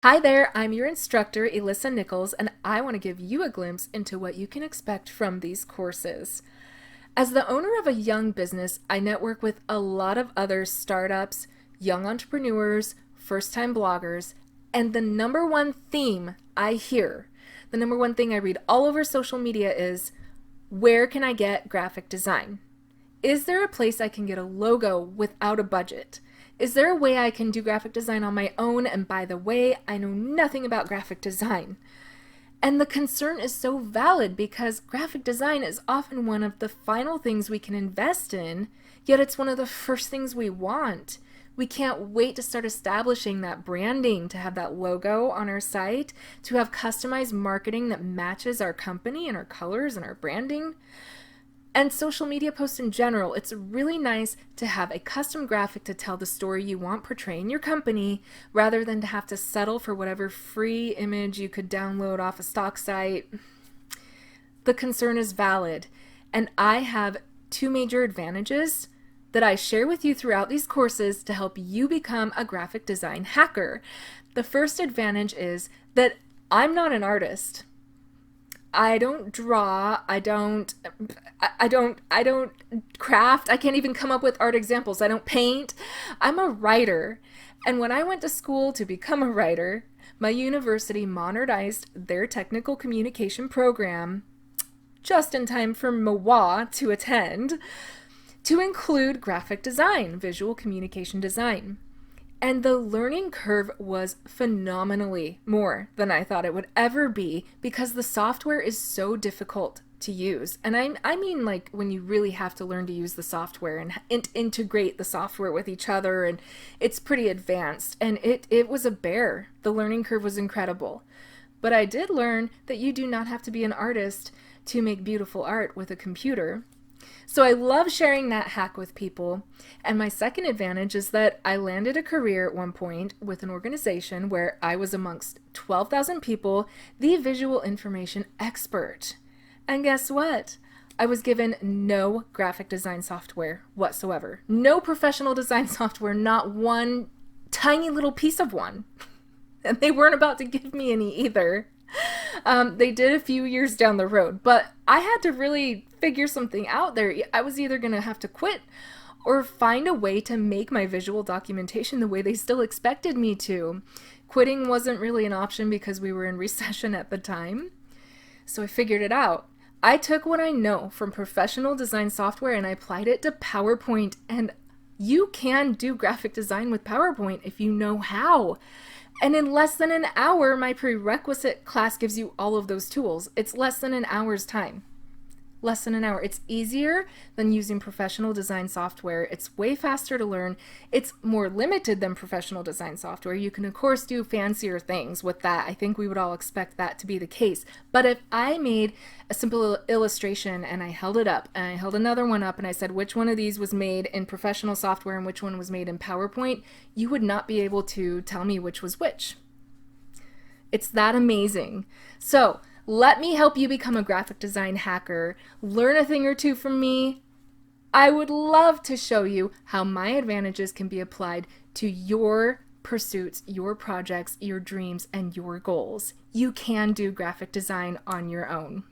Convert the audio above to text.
Hi there, I'm your instructor, Elissa Nichols, and I want to give you a glimpse into what you can expect from these courses. As the owner of a young business, I network with a lot of other startups, young entrepreneurs, first time bloggers, and the number one theme I hear, the number one thing I read all over social media is, where can I get graphic design? Is there a place I can get a logo without a budget? Is there a way I can do graphic design on my own? And by the way, I know nothing about graphic design. And the concern is so valid because graphic design is often one of the final things we can invest in, yet it's one of the first things we want. We can't wait to start establishing that branding, to have that logo on our site, to have customized marketing that matches our company and our colors and our branding. And social media posts in general, it's really nice to have a custom graphic to tell the story you want portraying your company rather than to have to settle for whatever free image you could download off a stock site. The concern is valid, and I have two major advantages that I share with you throughout these courses to help you become a graphic design hacker. The first advantage is that I'm not an artist. I don't draw, I don't craft. I can't even come up with art examples. I don't paint. I'm a writer. And when I went to school to become a writer, my university modernized their technical communication program just in time for MWA to attend to include graphic design, visual communication design. And the learning curve was phenomenally more than I thought it would ever be because the software is so difficult to use. And I mean, like, when you really have to learn to use the software and integrate the software with each other, and it's pretty advanced. And it was a bear. The learning curve was incredible. But I did learn that you do not have to be an artist to make beautiful art with a computer. So I love sharing that hack with people. And my second advantage is that I landed a career at one point with an organization where I was amongst 12,000 people, the visual information expert. And guess what? I was given no graphic design software whatsoever. No professional design software, not one tiny little piece of one. And they weren't about to give me any either. They did a few years down the road, but I had to really figure something out there. I was either going to have to quit or find a way to make my visual documentation the way they still expected me to. Quitting wasn't really an option because we were in recession at the time, so I figured it out. I took what I know from professional design software and I applied it to PowerPoint, and you can do graphic design with PowerPoint if you know how. And in less than an hour, my prerequisite class gives you all of those tools. It's less than an hour's time. Less than an hour. It's easier than using professional design software. It's way faster to learn. It's more limited than professional design software. You can, of course, do fancier things with that. I think we would all expect that to be the case. But if I made a simple illustration and I held it up and I held another one up and I said which one of these was made in professional software and which one was made in PowerPoint, you would not be able to tell me which was which. It's that amazing. So, let me help you become a graphic design hacker. Learn a thing or two from me. I would love to show you how my advantages can be applied to your pursuits, your projects, your dreams, and your goals. You can do graphic design on your own.